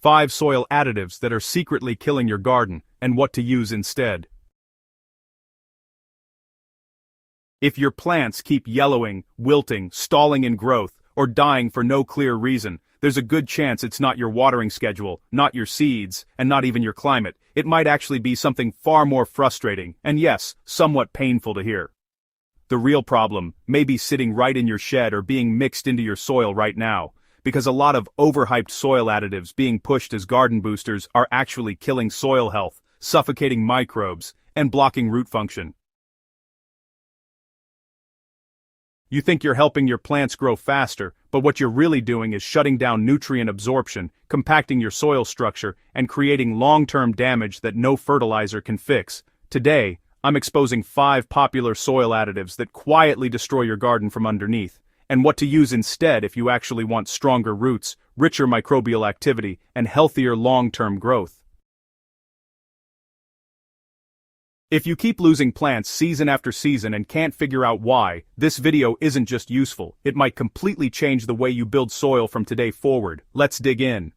5 soil additives that are secretly killing your garden, and what to use instead. If your plants keep yellowing, wilting, stalling in growth, or dying for no clear reason, there's a good chance it's not your watering schedule, not your seeds, and not even your climate. It might actually be something far more frustrating, and yes, somewhat painful to hear. The real problem may be sitting right in your shed or being mixed into your soil right now, because a lot of overhyped soil additives being pushed as garden boosters are actually killing soil health, suffocating microbes, and blocking root function. You think you're helping your plants grow faster, but what you're really doing is shutting down nutrient absorption, compacting your soil structure, and creating long-term damage that no fertilizer can fix. Today, I'm exposing 5 popular soil additives that quietly destroy your garden from underneath, and what to use instead if you actually want stronger roots, richer microbial activity, and healthier long-term growth. If you keep losing plants season after season and can't figure out why, this video isn't just useful, it might completely change the way you build soil from today forward. Let's dig in.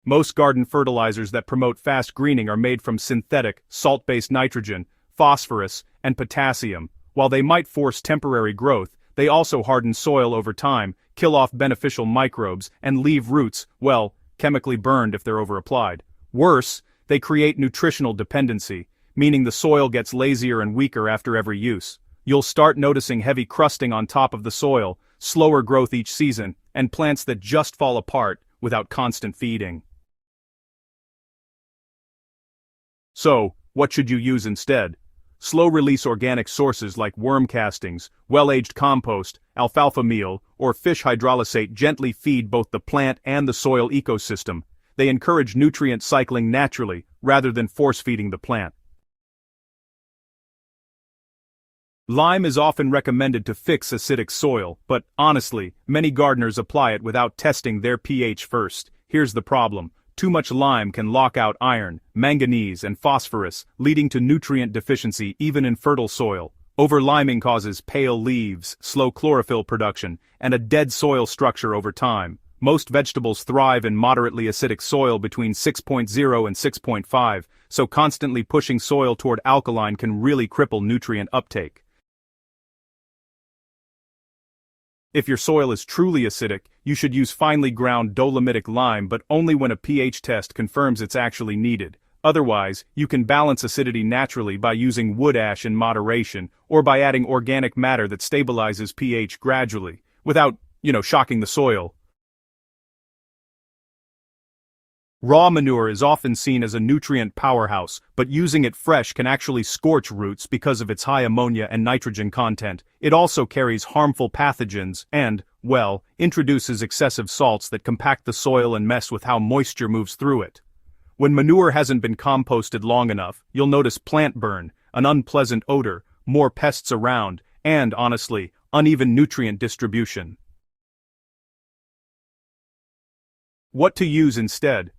Most garden fertilizers that promote fast greening are made from synthetic, salt-based nitrogen, phosphorus, and potassium. While they might force temporary growth, they also harden soil over time, kill off beneficial microbes, and leave roots, well, chemically burned if they're overapplied. Worse, they create nutritional dependency, meaning the soil gets lazier and weaker after every use. You'll start noticing heavy crusting on top of the soil, slower growth each season, and plants that just fall apart without constant feeding. So, what should you use instead? Slow-release organic sources like worm castings, well-aged compost, alfalfa meal, or fish hydrolysate gently feed both the plant and the soil ecosystem. They encourage nutrient cycling naturally, rather than force-feeding the plant. Lime is often recommended to fix acidic soil, but honestly, many gardeners apply it without testing their pH first. Here's the problem. Too much lime can lock out iron, manganese, and phosphorus, leading to nutrient deficiency even in fertile soil. Over-liming causes pale leaves, slow chlorophyll production, and a dead soil structure over time. Most vegetables thrive in moderately acidic soil between 6.0 and 6.5, so constantly pushing soil toward alkaline can really cripple nutrient uptake. If your soil is truly acidic, you should use finely ground dolomitic lime, but only when a pH test confirms it's actually needed. Otherwise, you can balance acidity naturally by using wood ash in moderation, or by adding organic matter that stabilizes pH gradually, without, shocking the soil. Raw manure is often seen as a nutrient powerhouse, but using it fresh can actually scorch roots because of its high ammonia and nitrogen content. It also carries harmful pathogens and, well, introduces excessive salts that compact the soil and mess with how moisture moves through it. When manure hasn't been composted long enough, you'll notice plant burn, an unpleasant odor, more pests around, and, honestly, uneven nutrient distribution. What to use instead?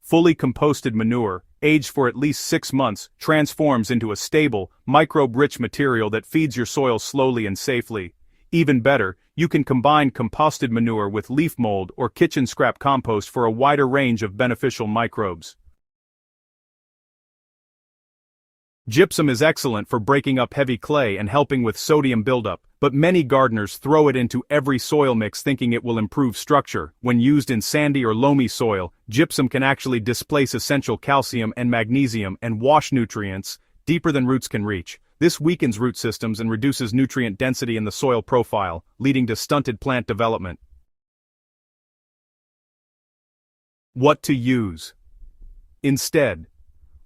Fully composted manure, aged for at least 6 months, transforms into a stable, microbe-rich material that feeds your soil slowly and safely. Even better, you can combine composted manure with leaf mold or kitchen scrap compost for a wider range of beneficial microbes. Gypsum is excellent for breaking up heavy clay and helping with sodium buildup, but many gardeners throw it into every soil mix thinking it will improve structure. When used in sandy or loamy soil, gypsum can actually displace essential calcium and magnesium and wash nutrients deeper than roots can reach. This weakens root systems and reduces nutrient density in the soil profile, leading to stunted plant development. What to use instead?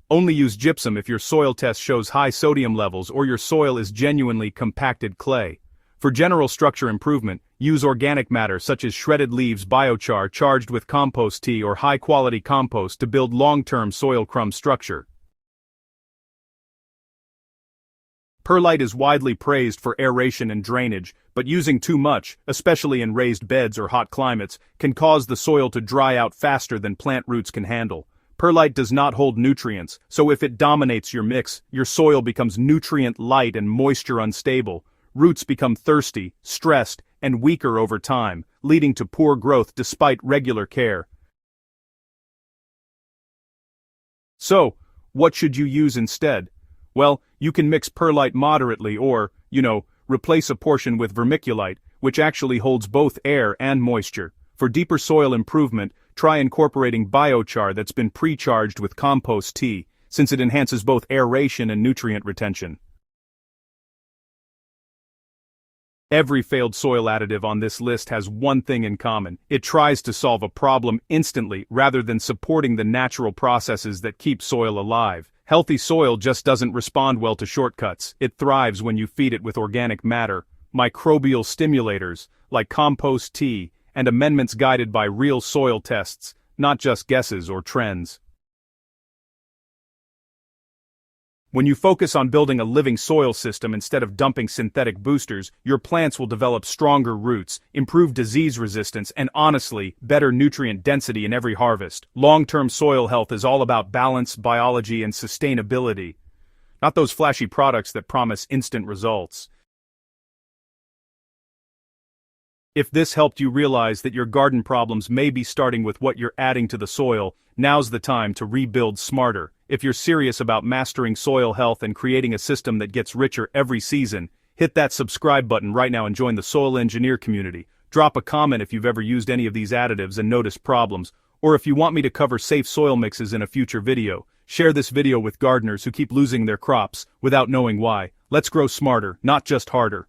Only use gypsum if your soil test shows high sodium levels or your soil is genuinely compacted clay. For general structure improvement, use organic matter such as shredded leaves biochar charged with compost tea or high-quality compost to build long-term soil crumb structure. Perlite is widely praised for aeration and drainage, but using too much, especially in raised beds or hot climates, can cause the soil to dry out faster than plant roots can handle. Perlite does not hold nutrients, so if it dominates your mix, your soil becomes nutrient light and moisture unstable. Roots become thirsty, stressed, and weaker over time, leading to poor growth despite regular care. So, what should you use instead? Well, you can mix perlite moderately or, replace a portion with vermiculite, which actually holds both air and moisture. For deeper soil improvement, try incorporating biochar that's been pre-charged with compost tea, since it enhances both aeration and nutrient retention. Every failed soil additive on this list has one thing in common: it tries to solve a problem instantly rather than supporting the natural processes that keep soil alive. Healthy soil just doesn't respond well to shortcuts. It thrives when you feed it with organic matter, microbial stimulators, like compost tea, and amendments guided by real soil tests, not just guesses or trends. When you focus on building a living soil system instead of dumping synthetic boosters, your plants will develop stronger roots, improve disease resistance, and honestly, better nutrient density in every harvest. Long-term soil health is all about balance, biology, and sustainability, not those flashy products that promise instant results. If this helped you realize that your garden problems may be starting with what you're adding to the soil, now's the time to rebuild smarter. If you're serious about mastering soil health and creating a system that gets richer every season, hit that subscribe button right now and join the soil engineer community. Drop a comment if you've ever used any of these additives and noticed problems, or if you want me to cover safe soil mixes in a future video. Share this video with gardeners who keep losing their crops without knowing why. Let's grow smarter, not just harder.